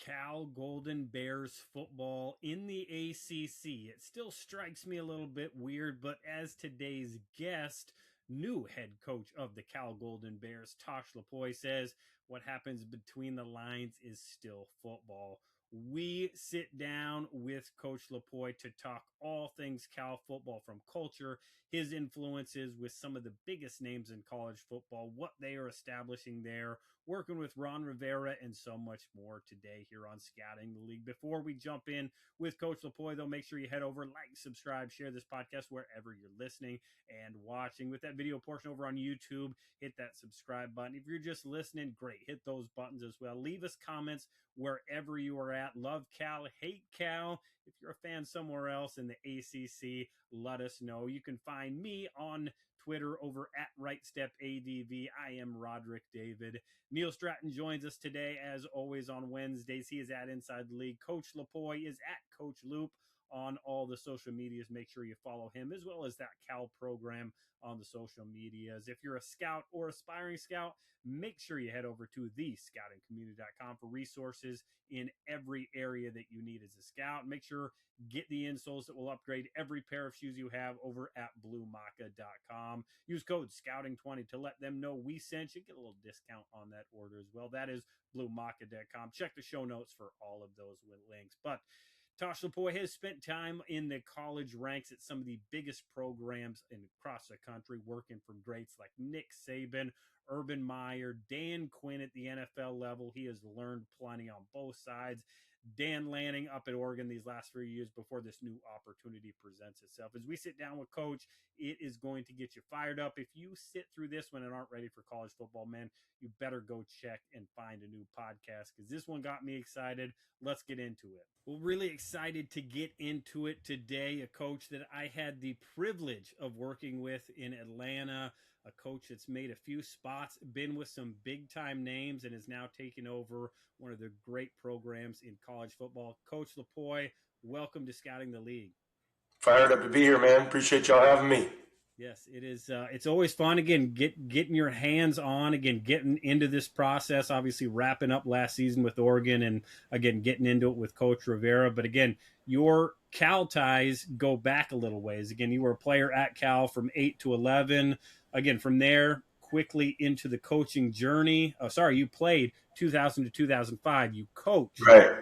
Cal Golden Bears football in the ACC. It still strikes me a little bit weird, but as today's guest, new head coach of the Cal Golden Bears, Tosh Lupoi, says, what happens between the lines is still football. We sit down with Coach Lupoi to talk all things Cal football, from culture, his influences with some of the biggest names in college football, what they are establishing there, working with Ron Rivera, and so much more today here on Scouting the League. Before we jump in with Coach Lupoi, though, make sure you head over, like, subscribe, share this podcast wherever you're listening and watching. With that video portion over on YouTube, hit that subscribe button. If you're just listening, great. Hit those buttons as well. Leave us comments wherever you are at. Love Cal, hate Cal. If you're a fan somewhere else in the ACC, let us know. You can find me on Twitter over at RightStepADV. I am Rodrik David. Neil Stratton joins us today, as always, on Wednesdays. He is at Inside the League. Coach Lupoi is at Coach Lupo on all the social medias. Make sure you follow him, as well as that Cal program on the social medias. If you're a scout or aspiring scout, make sure you head over to thescoutingcommunity.com for resources in every area that you need as a scout. Make sure get the insoles that will upgrade every pair of shoes you have over at bluemaca.com. Use code SCOUTING20 to let them know we sent you. Get a little discount on that order as well. That is bluemaca.com. Check the show notes for all of those links. But Tosh Lupoi has spent time in the college ranks at some of the biggest programs across the country, working for greats like Nick Saban, Urban Meyer, Dan Quinn at the NFL level. He has learned plenty on both sides. Dan Lanning up at Oregon these last 3 years before this new opportunity presents itself. As we sit down with Coach, it is going to get you fired up. If you sit through this one and aren't ready for college football, man, you better go check and find a new podcast, because this one got me excited. Let's get into it. Well, really excited to get into it today. A coach that I had the privilege of working with in Atlanta, a coach that's made a few spots, been with some big-time names, and is now taking over one of the great programs in college football. Coach Lupoi, welcome to Scouting the League. Fired up to be here, man. Appreciate y'all having me. Yes, it is. It's always fun, again, getting your hands on, again, getting into this process, obviously wrapping up last season with Oregon, and, again, getting into it with Coach Rivera. But, again, your Cal ties go back a little ways. Again, you were a player at Cal from 8 to 11. Again, from there, quickly into the coaching journey. Oh, sorry, you played 2000 to 2005. You coached. Right.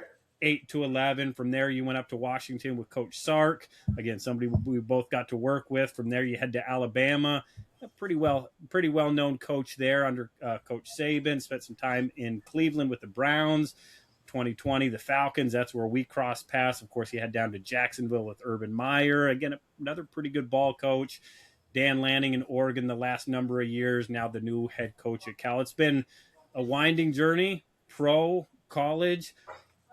8 to 11. From there, you went up to Washington with Coach Sark. Again, somebody we both got to work with. From there, you head to Alabama. A pretty well-known coach there under Coach Saban. Spent some time in Cleveland with the Browns. 2020, the Falcons. That's where we crossed paths. Of course, you head down to Jacksonville with Urban Meyer. Again, another pretty good ball coach. Dan Lanning in Oregon the last number of years, now the new head coach at Cal. It's been a winding journey, pro, college.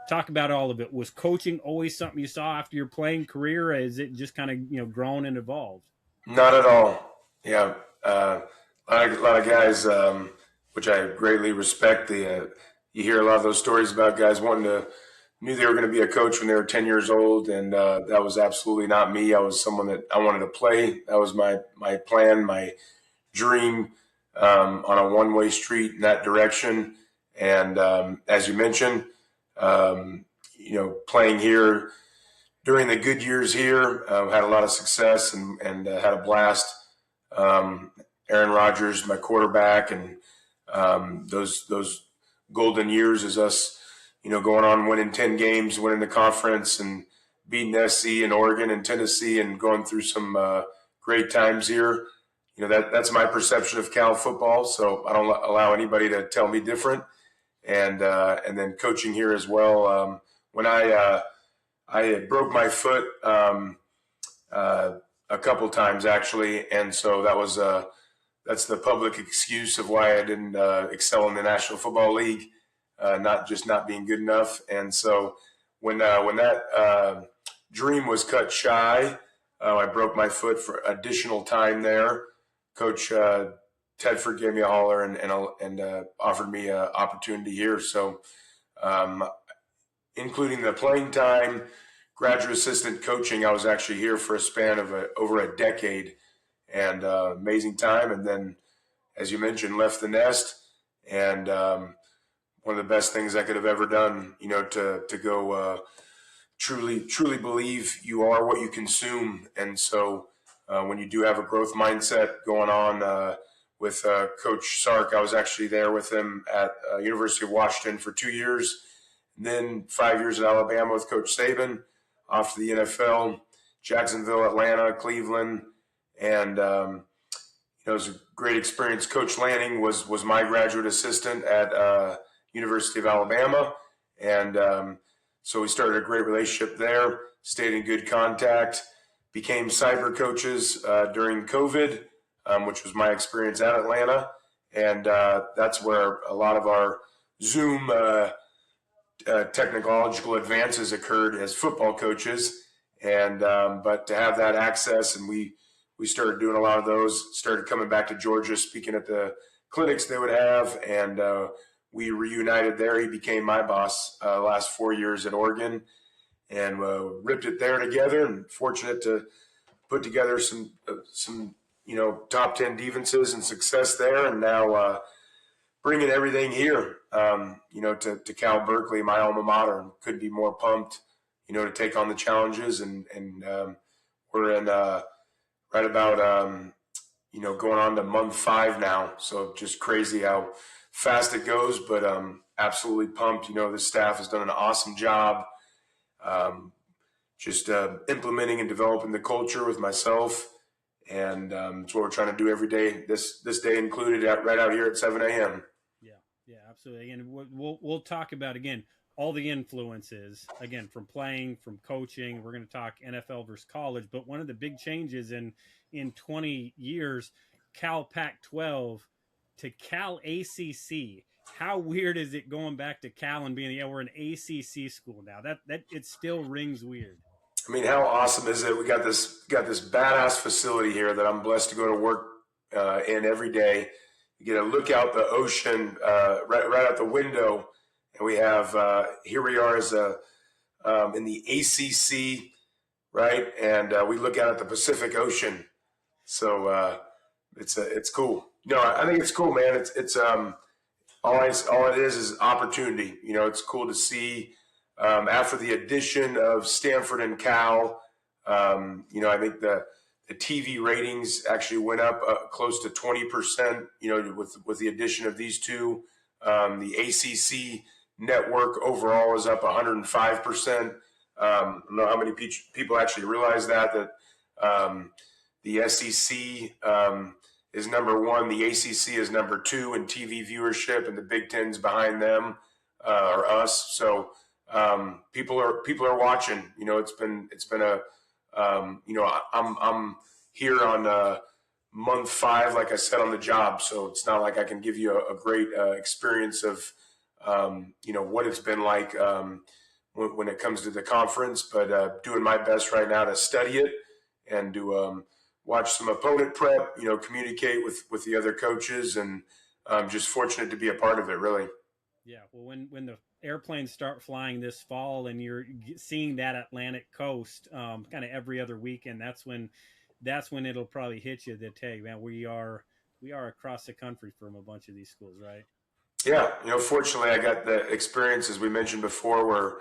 Talk about all of it. Was coaching always something you saw after your playing career, or is it just kind of grown and evolved? Not at all. Yeah, a lot of guys, which I greatly respect. You hear a lot of those stories about guys knew they were going to be a coach when they were 10 years old, and that was absolutely not me. I was someone that I wanted to play. That was my plan, my dream, on a one-way street in that direction. And as you mentioned, playing here during the good years here, had a lot of success and had a blast. Aaron Rodgers, my quarterback, and those golden years is us, going on winning 10 games, winning the conference, and beating SC and Oregon and Tennessee, and going through some great times here. That's my perception of Cal football, so I don't allow anybody to tell me different. And then coaching here as well. When I broke my foot a couple times, actually, and so that's the public excuse of why I didn't excel in the National Football League. Not being good enough. And so when that dream was cut shy, I broke my foot for additional time there. Coach Tedford gave me a holler and offered me an opportunity here. So including the playing time, graduate assistant coaching, I was actually here for a span of over a decade, and amazing time. And then, as you mentioned, left the nest and one of the best things I could have ever done, to go truly believe you are what you consume. And so when you do have a growth mindset going on with Coach Sark, I was actually there with him at University of Washington for 2 years, and then 5 years at Alabama with Coach Saban, off to the NFL, Jacksonville, Atlanta, Cleveland, and it was a great experience. Coach Lanning was my graduate assistant at University of Alabama, and so we started a great relationship there, stayed in good contact, became cyber coaches during COVID, which was my experience at Atlanta, and that's where a lot of our Zoom technological advances occurred as football coaches, and but to have that access, and we started doing a lot of those, started coming back to Georgia, speaking at the clinics they would have, and we reunited there. He became my boss last 4 years at Oregon, and ripped it there together, and fortunate to put together some top 10 defenses and success there, and now bringing everything here, to Cal Berkeley, my alma mater, and couldn't be more pumped, to take on the challenges, and we're in right about going on to month 5 now, so just crazy how fast it goes, but absolutely pumped. The staff has done an awesome job, just implementing and developing the culture with myself, and it's what we're trying to do every day. This day included, right out here at 7 a.m. Yeah, absolutely. And we'll talk about, again, all the influences, again, from playing, from coaching. We're going to talk NFL versus college, but one of the big changes in 20 years, Cal Pac-12 to Cal ACC. How weird is it going back to Cal and being, we're an ACC school now? That it still rings weird. I mean, how awesome is it? We got this badass facility here that I'm blessed to go to work in every day. You get to look out the ocean right out the window, and we have here we are as in the ACC, right? And we look out at the Pacific Ocean, so it's cool. No, I think it's cool, man. It's all it is opportunity. It's cool to see after the addition of Stanford and Cal. I think the TV ratings actually went up close to 20%. With the addition of these two, the ACC network overall is up 105%. I don't know how many people actually realize that the SEC is number 1, the ACC is number 2 in TV viewership, and the Big Ten's behind them, or us. So people are watching. It's been a I'm here on month 5, like I said, on the job. So it's not like I can give you a great experience of what it's been like when it comes to the conference, but doing my best right now to study it and to watch some opponent prep, communicate with the other coaches, and I'm just fortunate to be a part of it, really. Yeah, well, when the airplanes start flying this fall and you're seeing that Atlantic coast kind of every other weekend, that's when it'll probably hit you that, hey, man, we are across the country from a bunch of these schools, right? Yeah, fortunately, I got the experience, as we mentioned before, where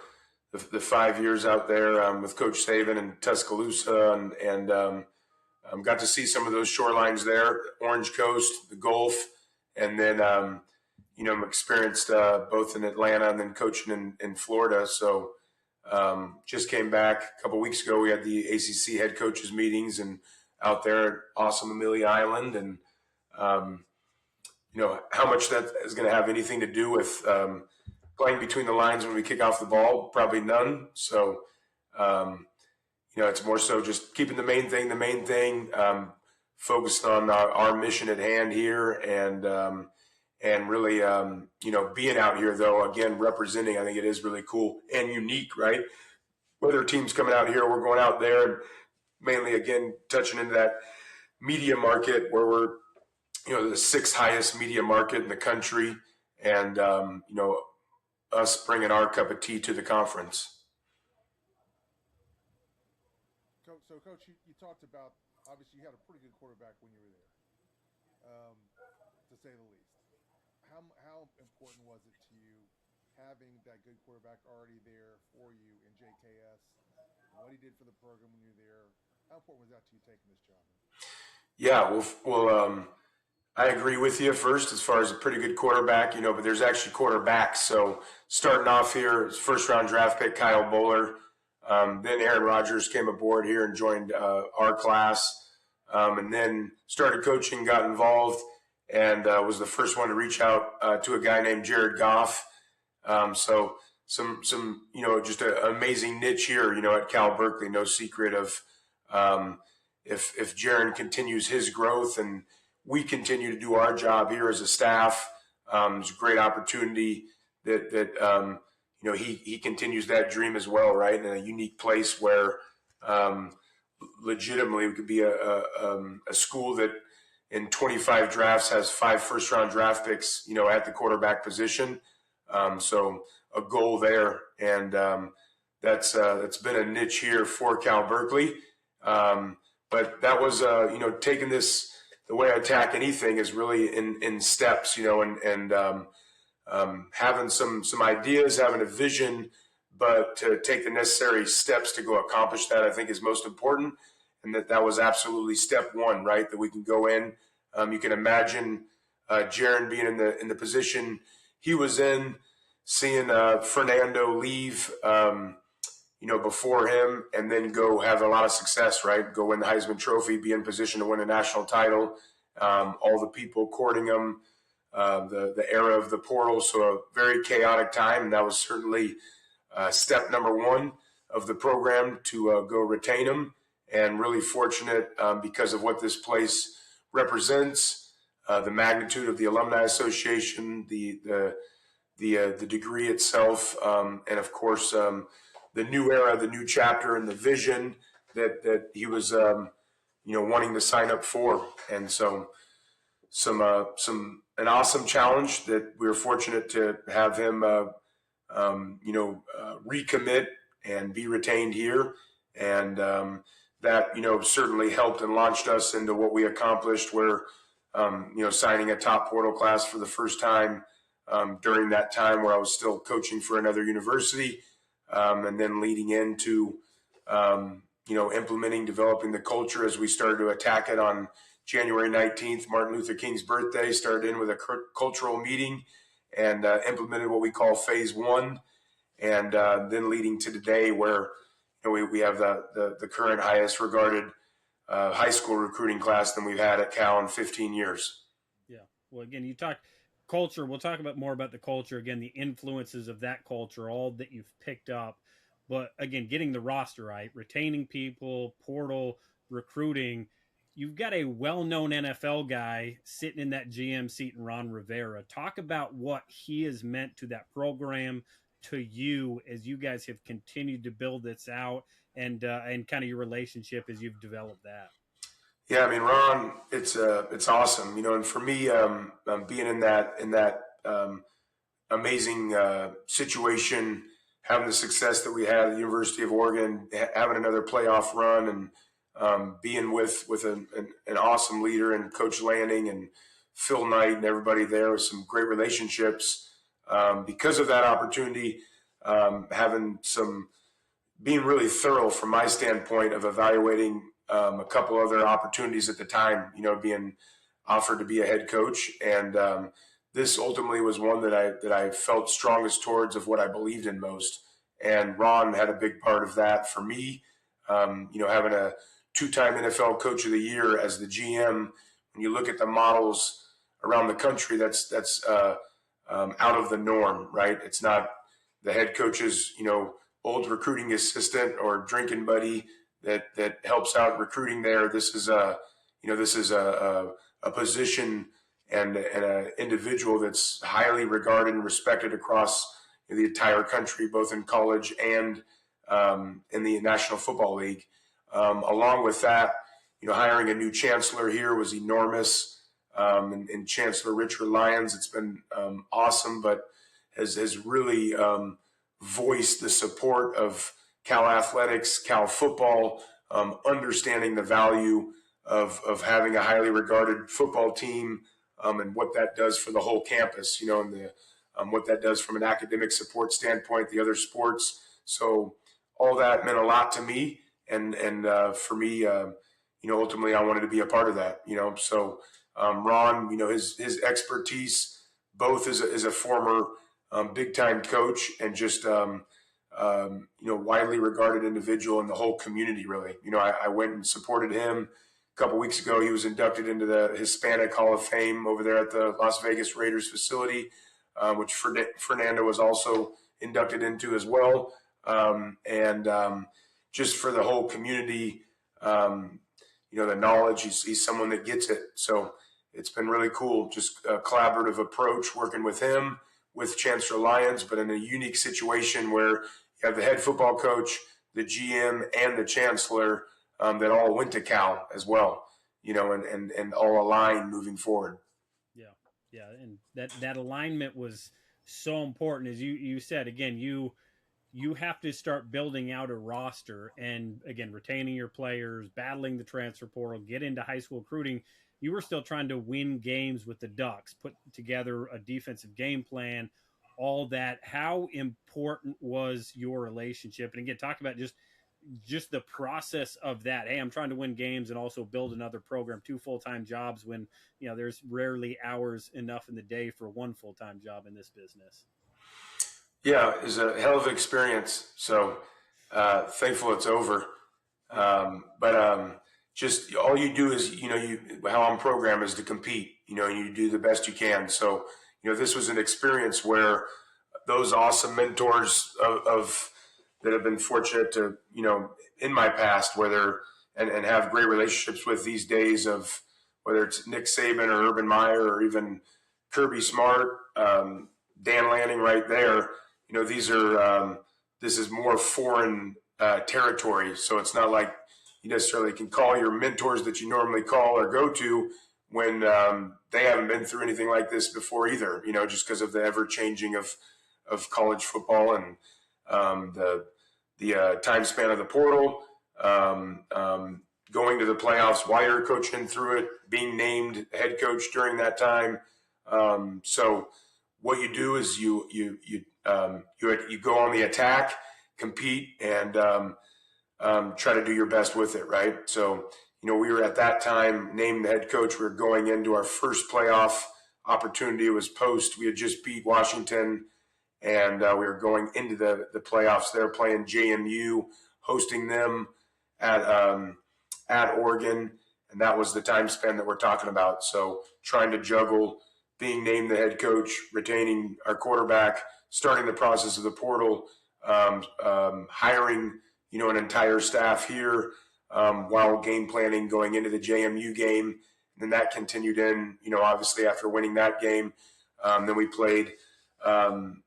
the 5 years out there with Coach Saban in Tuscaloosa, and got to see some of those shorelines there, Orange Coast, the Gulf, and then I'm experienced both in Atlanta and then coaching in Florida. So just came back a couple weeks ago. We had the ACC head coaches meetings and out there at awesome Amelia Island, and how much that is going to have anything to do with playing between the lines when we kick off the ball? Probably none. So it's more so just keeping the main thing, focused on our mission at hand here, and really, being out here, though, again, representing, I think it is really cool and unique, right? Whether teams coming out here, we're going out there, and mainly, again, touching into that media market where we're, the 6th highest media market in the country, and, us bringing our cup of tea to the conference. So, Coach, you talked about, obviously, you had a pretty good quarterback when you were there, to say the least. How important was it to you having that good quarterback already there for you in JKS, what he did for the program when you were there? How important was that to you taking this job? Yeah, I agree with you first as far as a pretty good quarterback, but there's actually quarterbacks. So starting off here, first round draft pick Kyle Bowler. Then Aaron Rodgers came aboard here and joined our class, and then started coaching, got involved, and was the first one to reach out to a guy named Jared Goff. So some just an amazing niche here, at Cal Berkeley. No secret of if Jaron continues his growth and we continue to do our job here as a staff, it's a great opportunity that he continues that dream as well, right? In a unique place where legitimately it could be a school that in 25 drafts has 5 first-round draft picks, at the quarterback position. So a goal there, and that's been a niche here for Cal Berkeley. But that was, taking this, the way I attack anything is really in steps, and having some ideas, having a vision, but to take the necessary steps to go accomplish that, I think is most important. And that was absolutely step one, right? That we can go in. You can imagine Jaron being in the position he was in, seeing Fernando leave, before him, and then go have a lot of success, right? Go win the Heisman Trophy, be in position to win a national title. All the people courting him, the era of the portal, so a very chaotic time, and that was certainly step number one of the program to go retain him. And really fortunate because of what this place represents, the magnitude of the Alumni Association, the degree itself, and of course the new era, the new chapter, and the vision that he was wanting to sign up for. And so an awesome challenge that we were fortunate to have him recommit and be retained here, and that certainly helped and launched us into what we accomplished, where signing a top portal class for the first time during that time where I was still coaching for another university, and then leading into implementing, developing the culture as we started to attack it on January 19th, Martin Luther King's birthday. Started in with a cultural meeting and implemented what we call phase one, and then leading to today where we have the current highest regarded high school recruiting class than we've had at Cal in 15 years. Yeah. Well, again, you talk culture. We'll talk more about the culture, again, the influences of that culture, all that you've picked up. But again, getting the roster right, retaining people, portal, recruiting. You've got a well-known NFL guy sitting in that GM seat in Ron Rivera. Talk about what he has meant to that program, to you, as you guys have continued to build this out, and kind of your relationship as you've developed that. Yeah, I mean, Ron, it's awesome, and for me, being in that amazing situation, having the success that we had at the University of Oregon, having another playoff run, and being with an awesome leader and Coach Lanning and Phil Knight and everybody there, with some great relationships. Because of that opportunity, being really thorough from my standpoint of evaluating a couple other opportunities at the time, being offered to be a head coach. And this ultimately was one that I felt strongest towards, of what I believed in most. And Ron had a big part of that for me. Having a 2-time NFL Coach of the Year as the GM, when you look at the models around the country, that's out of the norm, right? It's not the head coach's, old recruiting assistant or drinking buddy that helps out recruiting there. This is a position and an individual that's highly regarded and respected across the entire country, both in college and in the National Football League. Along with that, hiring a new chancellor here was enormous. And Chancellor Richard Lyons, it's been awesome, but has really voiced the support of Cal athletics, Cal football, understanding the value of having a highly regarded football team, and what that does for the whole campus, and what that does from an academic support standpoint, the other sports. So all that meant a lot to me. And for me, ultimately I wanted to be a part of that, So Ron, his expertise, both as a former big time coach and just, widely regarded individual in the whole community, really. I went and supported him a couple weeks ago. He was inducted into the Hispanic Hall of Fame over there at the Las Vegas Raiders facility, which Fernando was also inducted into as well. Just for the whole community, the knowledge, he's someone that gets it. So it's been really cool, just a collaborative approach, working with him, with Chancellor Lyons, but in a unique situation where you have the head football coach, the GM, and the Chancellor that all went to Cal as well, and all align moving forward. Yeah, and that alignment was so important. As you said, again, you have to start building out a roster and, again, retaining your players, battling the transfer portal, get into high school recruiting. You were still trying to win games with the Ducks, put together a defensive game plan, all that. How important was your relationship? And again, talk about just the process of that. Hey, I'm trying to win games and also build another program, 2 full-time jobs when, there's rarely hours enough in the day for one full-time job in this business. Yeah, it was a hell of an experience. So thankful it's over. But just all you do is, how I'm programmed is to compete, you do the best you can. So, this was an experience where those awesome mentors of that have been fortunate to, in my past, whether and have great relationships with these days, of whether it's Nick Saban or Urban Meyer or even Kirby Smart, Dan Lanning right there. These are this is more foreign territory. So it's not like you necessarily can call your mentors that you normally call or go to when they haven't been through anything like this before either, just because of the ever changing of college football and the time span of the portal, going to the playoffs while you're coaching through it, being named head coach during that time. So what you do is you go on the attack, compete, and try to do your best with it, right? So, we were at that time named the head coach. We were going into our first playoff opportunity. It was post. We had just beat Washington, and we were going into the playoffs there, playing JMU, hosting them at Oregon, and that was the time span that we're talking about. So trying to juggle being named the head coach, retaining our quarterback, starting the process of the portal, hiring, an entire staff here, while game planning going into the JMU game. And then that continued in, obviously after winning that game. Then we played, in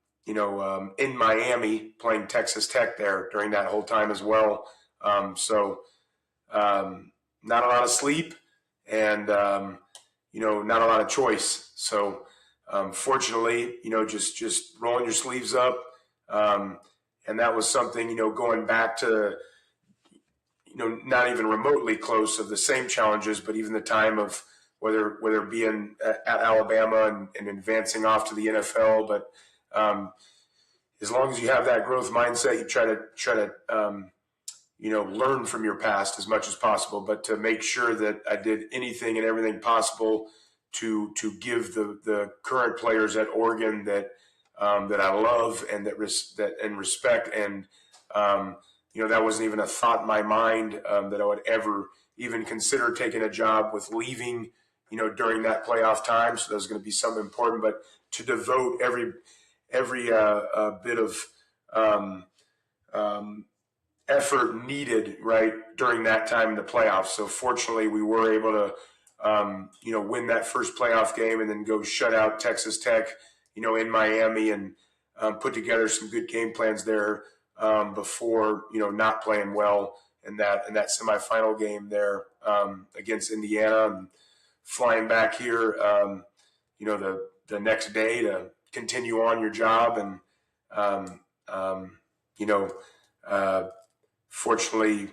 Miami, playing Texas Tech there during that whole time as well. So not a lot of sleep and, not a lot of choice. So fortunately, just rolling your sleeves up. And that was something, going back to, not even remotely close of the same challenges, but even the time of whether being at Alabama and advancing off to the NFL. But as long as you have that growth mindset, you try to learn from your past as much as possible, but to make sure that I did anything and everything possible to give the current players at Oregon that I love and that respect, and that wasn't even a thought in my mind that I would ever even consider taking a job with leaving, during that playoff time. So that was going to be something important, but to devote every bit of effort needed right during that time in the playoffs. So fortunately, we were able to win that first playoff game and then go shut out Texas Tech, in Miami, and put together some good game plans there before, not playing well in that semifinal game there against Indiana, and flying back here, the next day to continue on your job. And, fortunately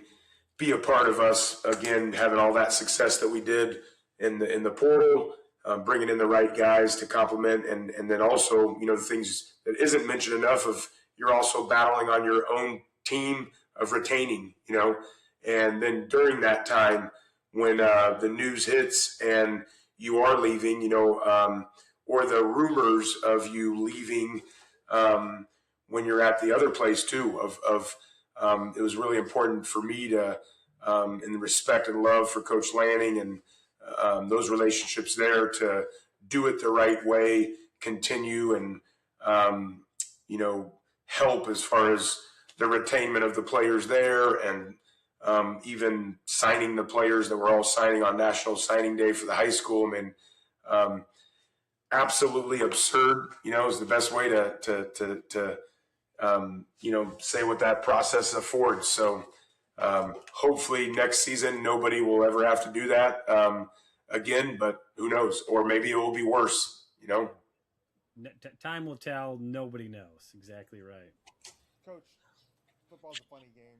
be a part of us again, having all that success that we did in the portal, bringing in the right guys to complement, and then also, the things that isn't mentioned enough of you're also battling on your own team of retaining, and then during that time when the news hits and you are leaving, or the rumors of you leaving when you're at the other place too, it was really important for me to, in the respect and love for Coach Lanning and those relationships there, to do it the right way, continue and, help as far as the retainment of the players there, and even signing the players that were all signing on National Signing Day for the high school. I mean, absolutely absurd, is the best way to say what that process affords. So hopefully next season nobody will ever have to do that again, but who knows? Or maybe it will be worse, Time will tell. Nobody knows. Exactly right. Coach, football's a funny game.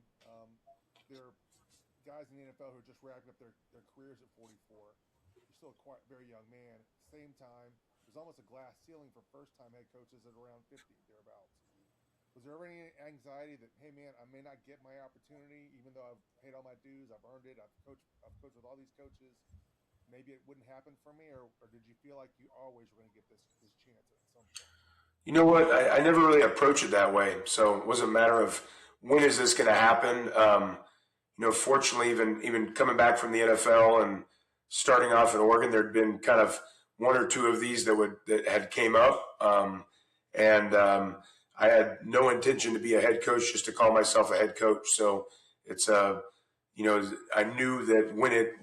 There are guys in the NFL who are just wrapping up their careers at 44. You're still a quite very young man. At the same time, there's almost a glass ceiling for first-time head coaches at around 50, thereabouts. Was there ever any anxiety that, hey man, I may not get my opportunity, even though I've paid all my dues, I've earned it, I've coached with all these coaches, maybe it wouldn't happen for me, or did you feel like you always were going to get this chance at some point? You know what? I never really approach it that way. So it wasn't a matter of when is this going to happen. Fortunately, even coming back from the NFL and starting off in Oregon, there'd been kind of one or two of these that had came up, and I had no intention to be a head coach, just to call myself a head coach. So it's I knew that when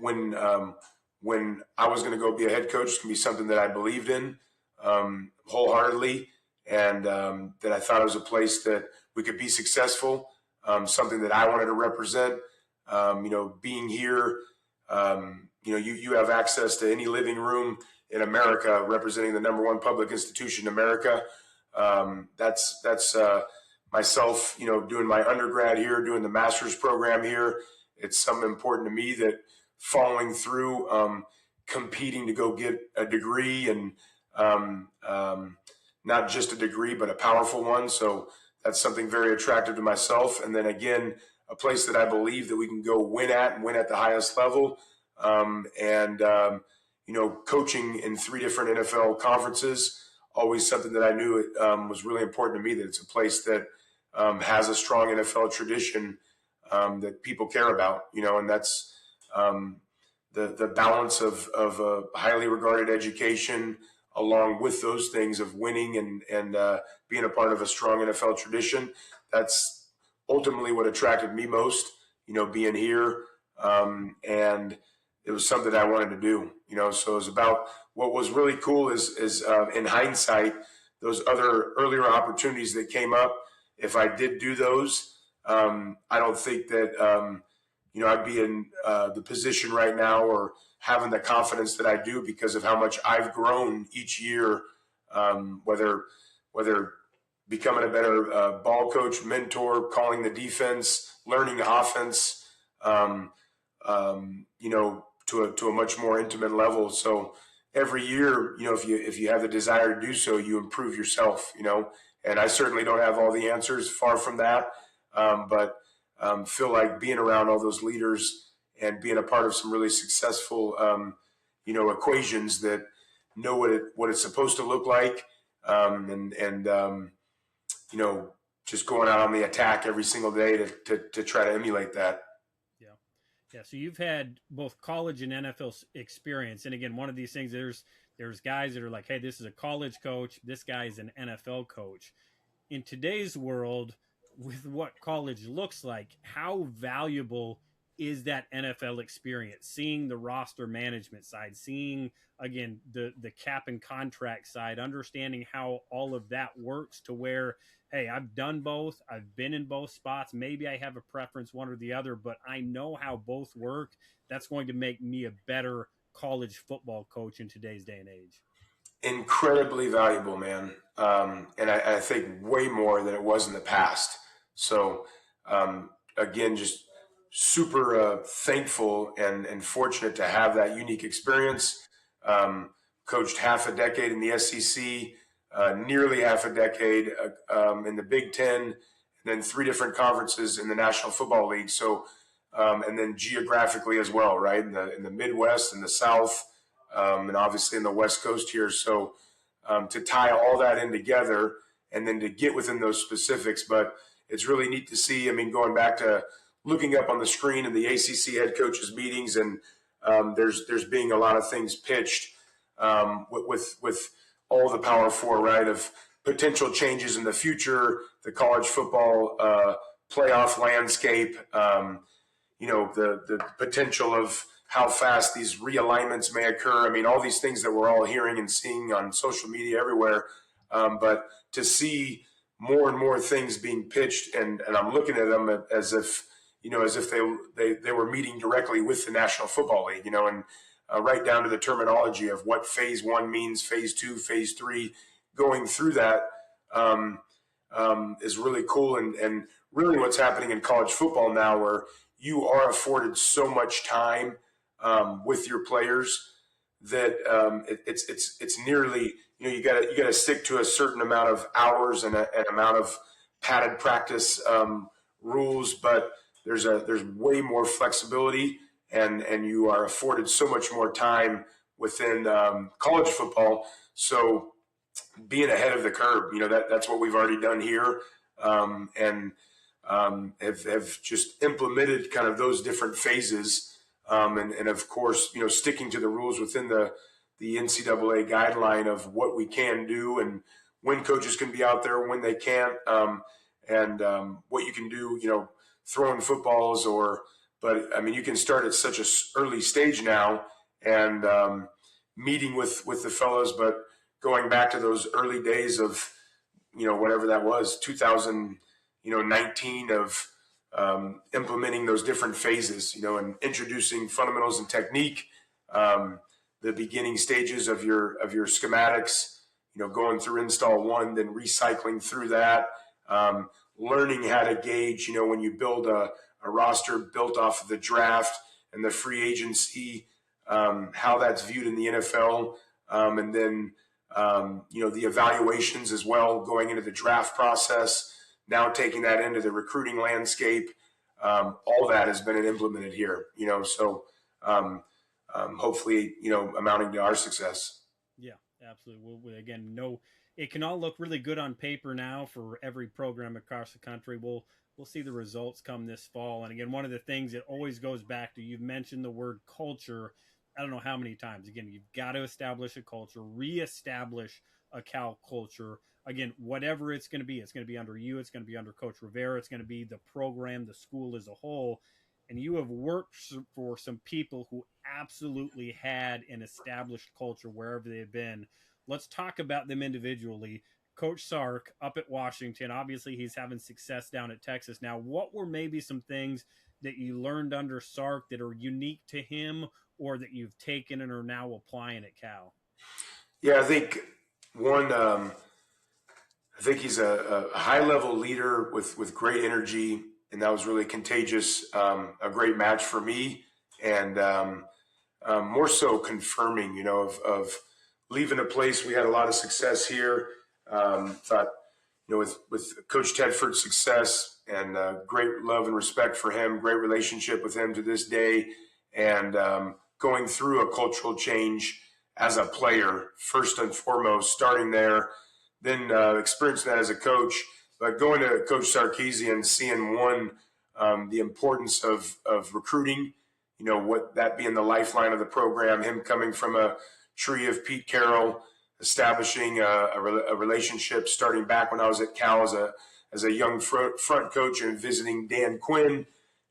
I was going to go be a head coach, it's going to be something that I believed in wholeheartedly, and that I thought it was a place that we could be successful, something that I wanted to represent. Being here, you have access to any living room in America representing the number one public institution in America. That's myself, doing my undergrad here, doing the master's program here. It's something important to me that following through, competing to go get a degree, and not just a degree, but a powerful one. So that's something very attractive to myself. And then again, a place that I believe that we can go win at the highest level. Coaching in 3 different NFL conferences, always something that I knew was really important to me, that it's a place that has a strong NFL tradition that people care about, and that's the balance of a highly regarded education along with those things of winning and being a part of a strong NFL tradition. That's ultimately what attracted me most, being here. And it was something I wanted to do, so it was about, what was really cool is in hindsight, those other earlier opportunities that came up, if I did do those, I don't think that, I'd be in the position right now or having the confidence that I do, because of how much I've grown each year, whether becoming a better ball coach, mentor, calling the defense, learning offense, to a much more intimate level. So every year, if you have the desire to do so, you improve yourself, and I certainly don't have all the answers, far from that. But feel like being around all those leaders and being a part of some really successful, equations that know what it's supposed to look like, just going out on the attack every single day to try to emulate that. Yeah. So you've had both college and NFL experience, and again, one of these things, there's guys that are like, hey, this is a college coach, this guy is an NFL coach. In today's world, with what college looks like, how valuable is that NFL experience? Seeing the roster management side, seeing, again, the cap and contract side, understanding how all of that works, to where, hey, I've done both, I've been in both spots, maybe I have a preference one or the other, but I know how both work. That's going to make me a better college football coach in today's day and age. Incredibly valuable, man. And I think way more than it was in the past. So, again, just super thankful and fortunate to have that unique experience. coached half a decade in the SEC, nearly half a decade in the Big Ten, and then 3 different conferences in the National Football League. So, and then geographically as well, right? In the Midwest and the South, and obviously in the West Coast here. So to tie all that in together and then to get within those specifics, but it's really neat to see. I mean, going back to looking up on the screen in the ACC head coaches meetings, and there's being a lot of things pitched with all the Power Four, right, of potential changes in the future, the college football playoff landscape, the potential of how fast these realignments may occur. I mean, all these things that we're all hearing and seeing on social media everywhere. But to see more and more things being pitched, and I'm looking at them as if they were meeting directly with the National Football League, and right down to the terminology of what phase 1 means, phase 2, phase 3, going through that is really cool. And really what's happening in college football now, where you are afforded so much time with your players that it's nearly, you got to stick to a certain amount of hours and an amount of padded practice rules, but there's way more flexibility, and you are afforded so much more time within college football. So being ahead of the curve, that's what we've already done here, and have just implemented kind of those different phases, and of course, sticking to the rules within the NCAA guideline of what we can do and when coaches can be out there, when they can't, and what you can do, throwing footballs but I mean, you can start at such an early stage now, and meeting with the fellows, but going back to those early days of, whatever that was, 2019, of implementing those different phases, and introducing fundamentals and technique, the beginning stages of your schematics, going through install 1, then recycling through that, learning how to gauge, when you build a roster built off of the draft and the free agency, how that's viewed in the NFL, and then the evaluations as well, going into the draft process, now taking that into the recruiting landscape. All that has been implemented here, so hopefully, amounting to our success. Yeah, absolutely. Again, it can all look really good on paper now for every program across the country. We'll see the results come this fall. And again, one of the things that always goes back to, you've mentioned the word culture, I don't know how many times. Again, you've got to establish a culture, reestablish a Cal culture. Again, whatever it's going to be under you, it's going to be under Coach Rivera, it's going to be the program, the school as a whole. And you have worked for some people who absolutely had an established culture wherever they've been. Let's talk about them individually. Coach Sark up at Washington, obviously he's having success down at Texas. Now, what were maybe some things that you learned under Sark that are unique to him, or that you've taken and are now applying at Cal? Yeah, I think he's a high-level leader with great energy, and that was really contagious. A great match for me, and more so confirming, of leaving a place. We had a lot of success here. Thought, with Coach Tedford's success, and great love and respect for him, great relationship with him to this day, and going through a cultural change as a player, first and foremost, starting there, then experiencing that as a coach, but going to Coach Sarkisian, seeing the importance of recruiting, what that being the lifeline of the program, him coming from a tree of Pete Carroll, establishing a relationship starting back when I was at Cal as a young front coach, and visiting Dan Quinn.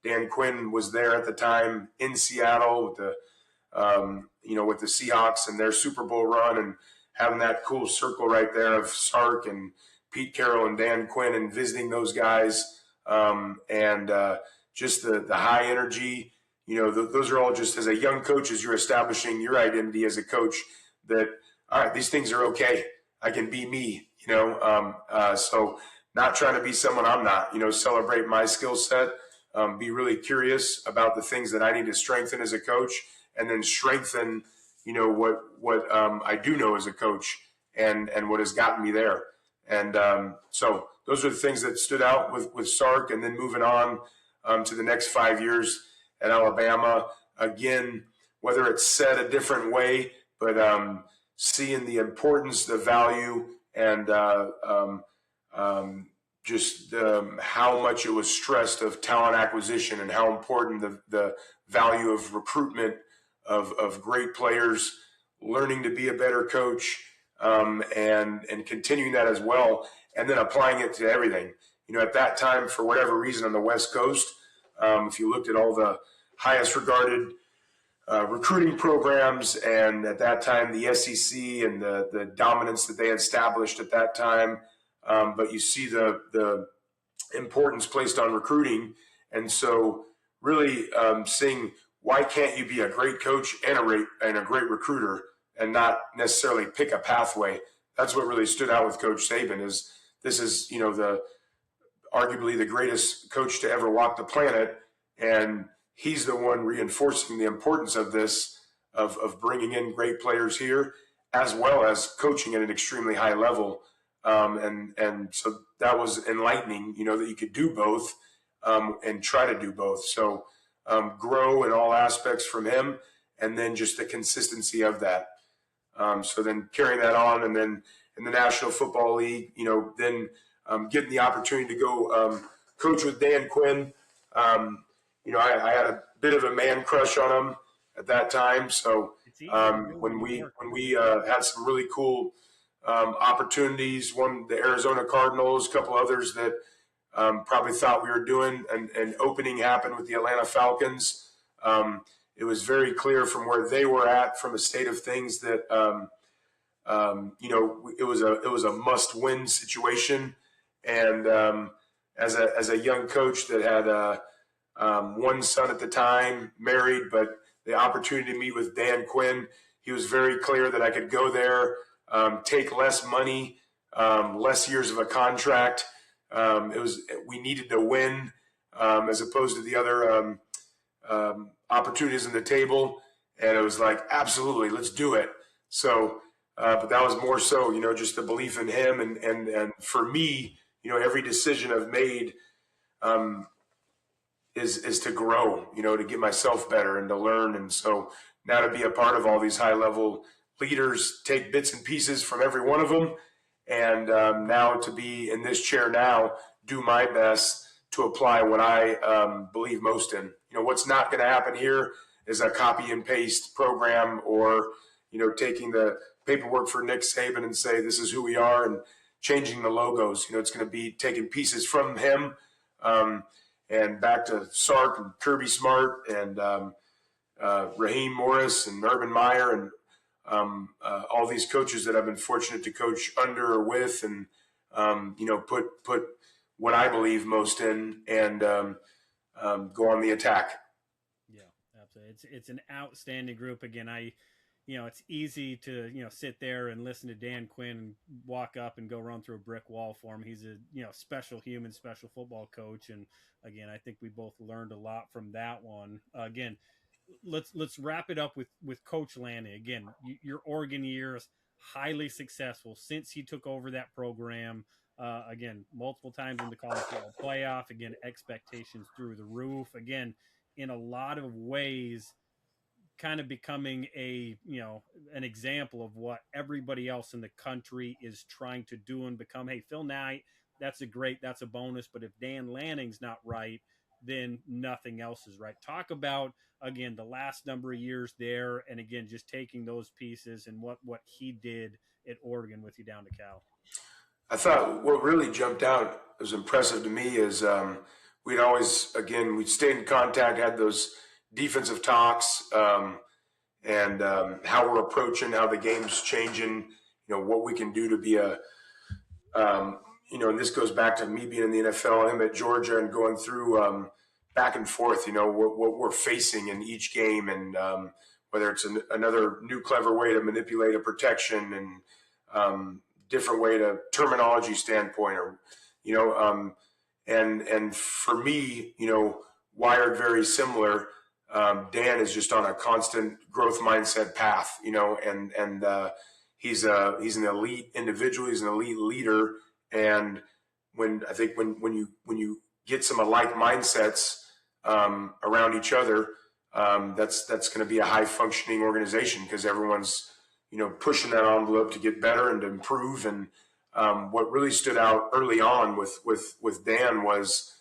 Dan Quinn was there at the time in Seattle with the Seahawks and their Super Bowl run, and having that cool circle right there of Sark and Pete Carroll and Dan Quinn, and visiting those guys, and just the high energy. Those are all just, as a young coach, as you're establishing your identity as a coach, that, all right, these things are okay. I can be me, so not trying to be someone I'm not, celebrate my skill set, be really curious about the things that I need to strengthen as a coach, and then strengthen, what I do know as a coach and what has gotten me there. And so those are the things that stood out with Sark, and then moving on to the next 5 years at Alabama. Again, whether it's said a different way, but seeing the importance, the value, and just how much it was stressed of talent acquisition and how important the value of recruitment of great players, learning to be a better coach, and continuing that as well, and then applying it to everything. At that time, for whatever reason on the West Coast, if you looked at all the highest regarded recruiting programs, and at that time the SEC and the dominance that they had established at that time, but you see the importance placed on recruiting. And so really seeing, why can't you be a great coach and a great recruiter and not necessarily pick a pathway? That's what really stood out with Coach Saban. Is this is arguably the greatest coach to ever walk the planet, and he's the one reinforcing the importance of this, of bringing in great players here, as well as coaching at an extremely high level. And so that was enlightening, that you could do both and try to do both. So grow in all aspects from him, and then just the consistency of that. So then carrying that on, and then in the National Football League, then getting the opportunity to go coach with Dan Quinn. I had a bit of a man crush on him at that time. So when we had some really cool opportunities, one the Arizona Cardinals, a couple others that probably thought we were doing, an opening happened with the Atlanta Falcons. It was very clear from where they were at, from a state of things, that it was a must-win situation. And as a young coach that had one son at the time, married, but the opportunity to meet with Dan Quinn, he was very clear that I could go there, take less money, less years of a contract. We needed to win as opposed to the other opportunities on the table. And it was like, absolutely, let's do it. So, but that was more so, just the belief in him. And for me, every decision I've made is to grow, to get myself better and to learn. And so now to be a part of all these high level leaders, take bits and pieces from every one of them. And now to be in this chair now, do my best to apply what I believe most in. What's not going to happen here is a copy and paste program, or, taking the paperwork for Nick Saban and say, this is who we are, and changing the logos. It's going to be taking pieces from him and back to Sark and Kirby Smart and Raheem Morris and Urban Meyer and all these coaches that I've been fortunate to coach under or with, and put what I believe most in, and go on the attack. Yeah, absolutely. It's an outstanding group. Again, it's easy to sit there and listen to Dan Quinn and walk up and go run through a brick wall for him. He's a special human, special football coach, and again, I think we both learned a lot from that one. Again, let's wrap it up with Coach Lanning. Again, your Oregon years, highly successful since he took over that program. Again, multiple times in the college football playoff. Again, expectations through the roof. Again, in a lot of ways, kind of becoming an example of what everybody else in the country is trying to do and become. Hey, Phil Knight, that's a bonus. But if Dan Lanning's not right, then nothing else is right. Talk about, again, the last number of years there, and again, just taking those pieces and what he did at Oregon with you down to Cal. I thought what really jumped out, was impressive to me, is we'd stayed in contact, had those defensive talks, and how we're approaching, how the game's changing, what we can do to be and this goes back to me being in the NFL, him at Georgia, and going through back and forth, what we're facing in each game, and whether it's another new clever way to manipulate a protection, and different way to terminology standpoint, or and for me, wired very similar. Dan is just on a constant growth mindset path, and he's an elite individual. He's an elite leader. And when you get some alike mindsets around each other, that's going to be a high functioning organization, because everyone's pushing that envelope to get better and to improve. And what really stood out early on with Dan was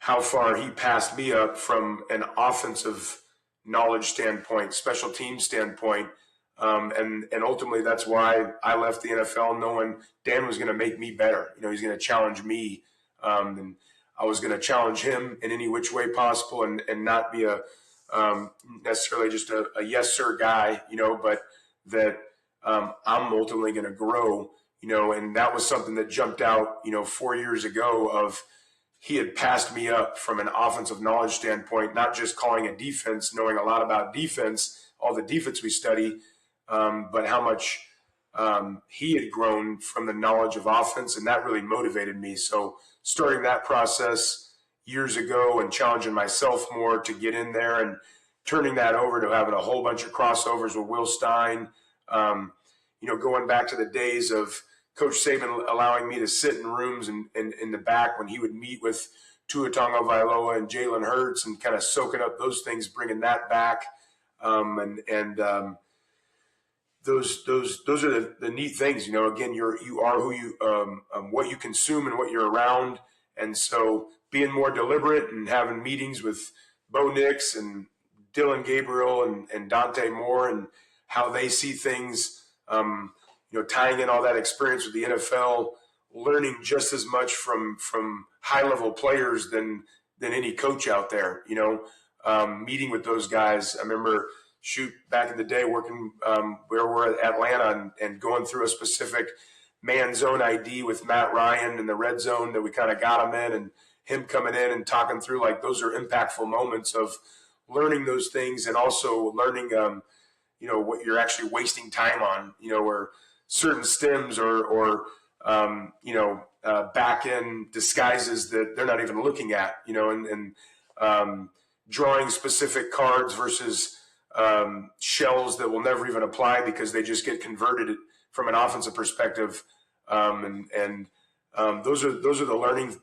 how far he passed me up from an offensive knowledge standpoint, special team standpoint. And ultimately that's why I left the NFL, knowing Dan was going to make me better. He's going to challenge me. And I was going to challenge him in any which way possible, and not be a necessarily just a yes sir guy, but that I'm ultimately going to grow, and that was something that jumped out, 4 years ago. Of he had passed me up from an offensive knowledge standpoint, not just calling a defense, knowing a lot about defense, all the defense we study, but how much he had grown from the knowledge of offense, and that really motivated me. So starting that process years ago and challenging myself more to get in there, and turning that over to having a whole bunch of crossovers with Will Stein, going back to the days of Coach Saban allowing me to sit in rooms in the back when he would meet with Tua Tagovailoa and Jalen Hurts, and kind of soaking up those things, bringing that back. Those are the neat things. Again, you are who you what you consume and what you're around. And so being more deliberate and having meetings with Bo Nix and Dylan Gabriel and Dante Moore, and how they see things, tying in all that experience with the NFL, learning just as much from high-level players than any coach out there, meeting with those guys. I remember back in the day working where we're at Atlanta, and going through a specific man zone ID with Matt Ryan in the red zone that we kind of got him in, and him coming in and talking through, like, those are impactful moments of learning those things, and also learning, what you're actually wasting time on, where certain stems or back end disguises that they're not even looking at, and drawing specific cards versus shells that will never even apply because they just get converted from an offensive perspective. Those are the learning,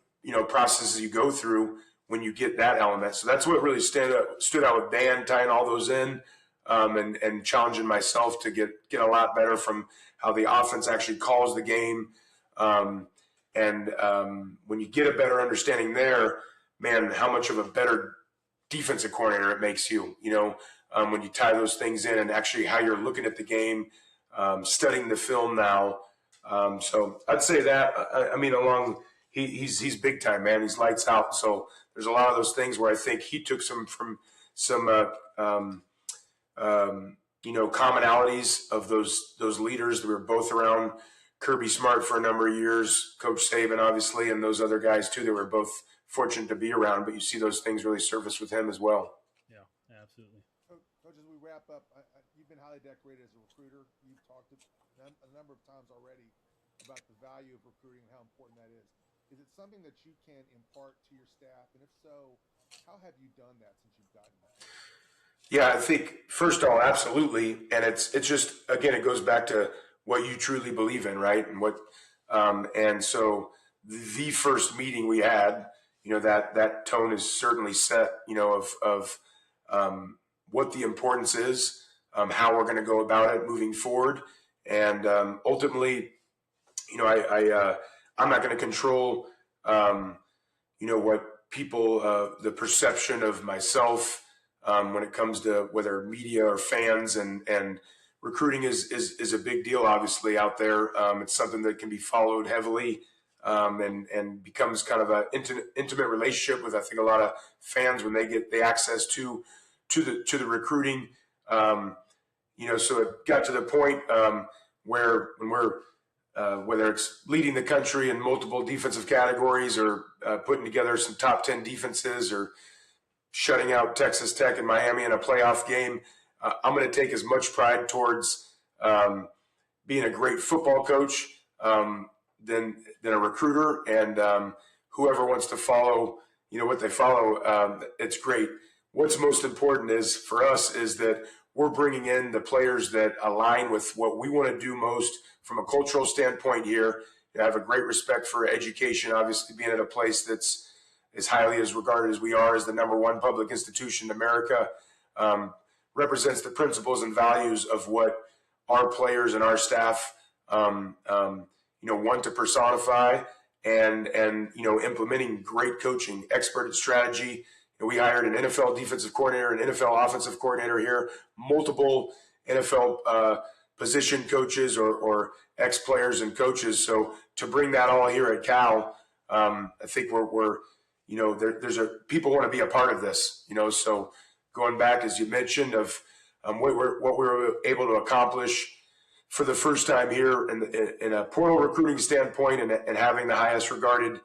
processes you go through when you get that element. So that's what really stood out with Dan, tying all those in, and challenging myself to get a lot better from how the offense actually calls the game. When you get a better understanding there, man, how much of a better defensive coordinator it makes you, when you tie those things in, and actually how you're looking at the game, studying the film now. So I'd say that, he's big time, man. He's lights out. So there's a lot of those things where I think he took some commonalities of those leaders that were both around Kirby Smart for a number of years, Coach Saban, obviously, and those other guys too that were both fortunate to be around. But you see those things really surface with him as well. Yeah, absolutely. Coach, as we wrap up, you've been highly decorated as a recruiter. You've talked a number of times already about the value of recruiting and how important that is. Is it something that you can impart to your staff? And if so, how have you done that since you've gotten that? Yeah, I think first of all, absolutely. And it's just, again, it goes back to what you truly believe in, right? And and so the first meeting we had, that tone is certainly set, of what the importance is, how we're going to go about it moving forward. And ultimately, I'm not going to control, what people, the perception of myself when it comes to whether media or fans, and recruiting is a big deal, obviously, out there. It's something that can be followed heavily, and becomes kind of an intimate relationship with, I think, a lot of fans when they get the access to the recruiting. So it got to the point where when we're whether it's leading the country in multiple defensive categories, or putting together some top 10 defenses, or shutting out Texas Tech and Miami in a playoff game, I'm going to take as much pride towards being a great football coach than a recruiter. And whoever wants to follow, what they follow, it's great. what's most important is for us is that we're bringing in the players that align with what we want to do most from a cultural standpoint here. I have a great respect for education, obviously being at a place that's as highly as regarded as we are as the #1 public institution in America, represents the principles and values of what our players and our staff, want to personify, and implementing great coaching, expert at strategy. We hired an NFL defensive coordinator, an NFL offensive coordinator here, multiple NFL position coaches or ex-players and coaches. So to bring that all here at Cal, I think we're people want to be a part of this, so going back, as you mentioned, of what we were able to accomplish for the first time here in a portal recruiting standpoint, and having the highest regarded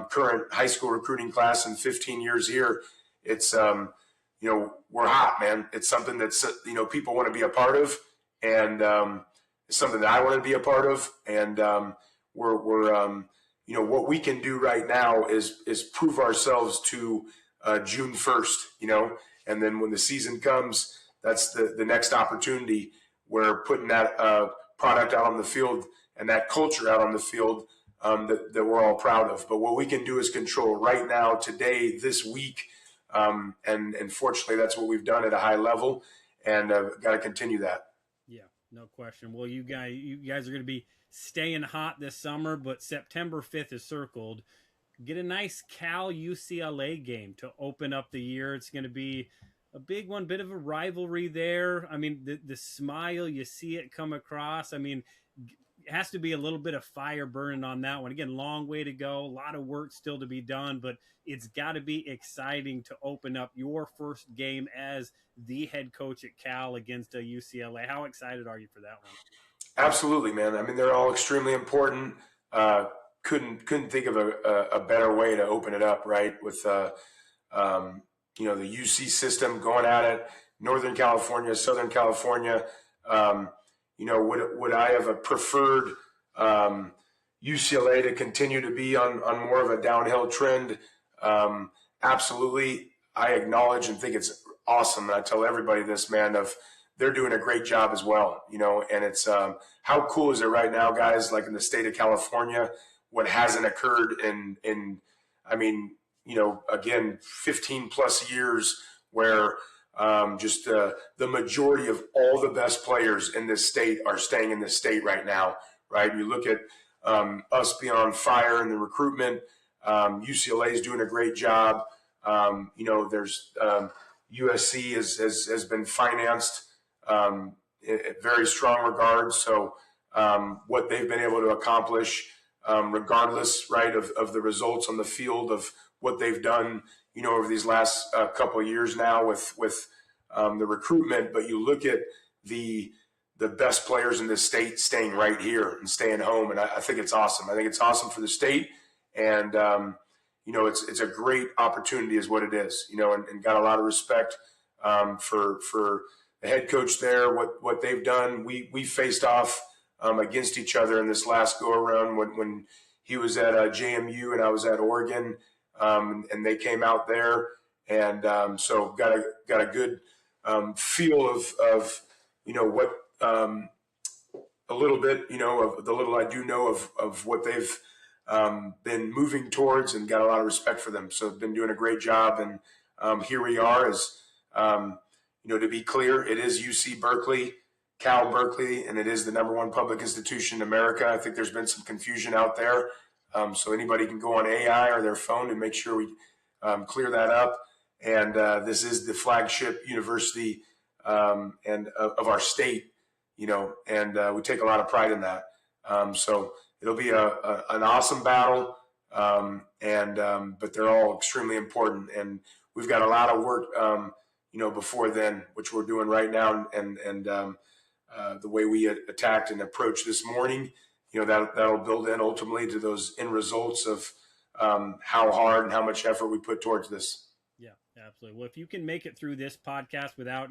current high school recruiting class in 15 years here. It's, we're hot, man. It's something that's, people want to be a part of, and it's something that I want to be a part of. And what we can do right now is prove ourselves to June 1st, and then when the season comes, that's the next opportunity where putting that product out on the field and that culture out on the field that we're all proud of. But what we can do is control right now, today, this week, and fortunately that's what we've done at a high level, and got to continue that. Yeah, no question. Well, you guys are going to be staying hot this summer, but September 5th is circled. Get a nice Cal UCLA game to open up the year. It's going to be a big one, bit of a rivalry there. I mean, the smile, you see it come across. I mean, it has to be a little bit of fire burning on that one. Again, long way to go, a lot of work still to be done, but it's got to be exciting to open up your first game as the head coach at Cal against UCLA. How excited are you for that one? Absolutely, man. I mean, they're all extremely important. Couldn't think of a better way to open it up, right? With the UC system going at it, Northern California, Southern California. Would I have preferred UCLA to continue to be on more of a downhill trend? Absolutely. I acknowledge and think it's awesome. And I tell everybody this, man, they're doing a great job as well, and it's how cool is it right now, guys, like in the state of California, what hasn't occurred again, 15 plus years where just the majority of all the best players in this state are staying in this state right now, right? You look at us being on fire in the recruitment. UCLA is doing a great job. There's USC has been financed in very strong regards. So what they've been able to accomplish, regardless, right, of the results on the field, of what they've done, over these last couple of years now with the recruitment. But you look at the best players in this state staying right here and staying home, and I think it's awesome. I think it's awesome for the state, and it's a great opportunity, is what it is. And got a lot of respect for the head coach there, what they've done. We faced off against each other in this last go around when he was at JMU and I was at Oregon, and they came out there, and so got a good feel of what a little bit of the little I do know of what they've been moving towards, and got a lot of respect for them. So been doing a great job, and here we are. As to be clear, it is UC Berkeley, Cal Berkeley, and it is the #1 public institution in America. I think there's been some confusion out there, so anybody can go on AI or their phone and make sure we clear that up. And this is the flagship university and of our state, and we take a lot of pride in that. So it'll be an awesome battle, but they're all extremely important, and we've got a lot of work, before then, which we're doing right now, and the way we attacked and approached this morning, that'll build in ultimately to those end results of how hard and how much effort we put towards this. Yeah, absolutely. Well, if you can make it through this podcast without,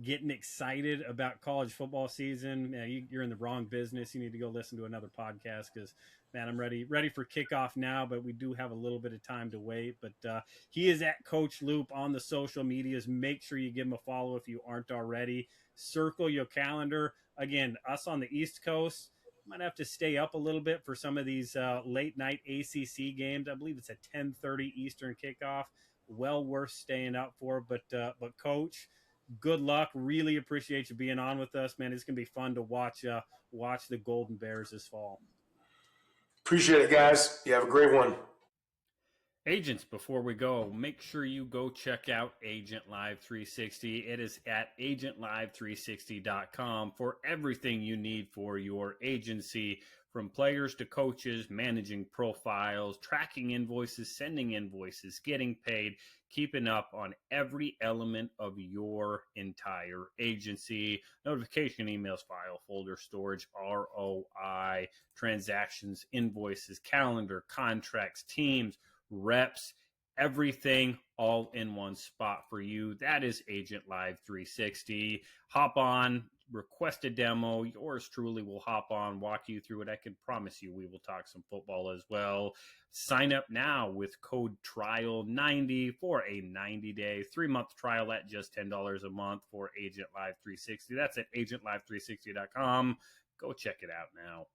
getting excited about college football season, you're in the wrong business. You need to go listen to another podcast, because man, I'm ready for kickoff now, but we do have a little bit of time to wait. But he is at Coach Loop on the social medias. Make sure you give him a follow if you aren't already. Circle your calendar. Again, us on the East Coast might have to stay up a little bit for some of these late night ACC games. I believe it's a 10:30 Eastern kickoff. Well worth staying up for. But Coach, good luck. Really appreciate you being on with us, man. It's gonna be fun to watch the Golden Bears this fall. Appreciate it, guys. You have a great one. Agents, before we go, make sure you go check out Agent Live 360. It is at agentlive360.com for everything you need for your agency, from players to coaches, managing profiles, tracking invoices, sending invoices, getting paid, keeping up on every element of your entire agency. Notification emails, file, folder, storage, ROI, transactions, invoices, calendar, contracts, teams, reps, everything all in one spot for you. That is Agent Live 360. Hop on, request a demo. Yours truly will hop on, walk you through it. I can promise you we will talk some football as well. Sign up now with code TRIAL90 for a 90-day, 3-month trial at just $10 a month for Agent Live 360. That's at agentlive360.com. Go check it out now.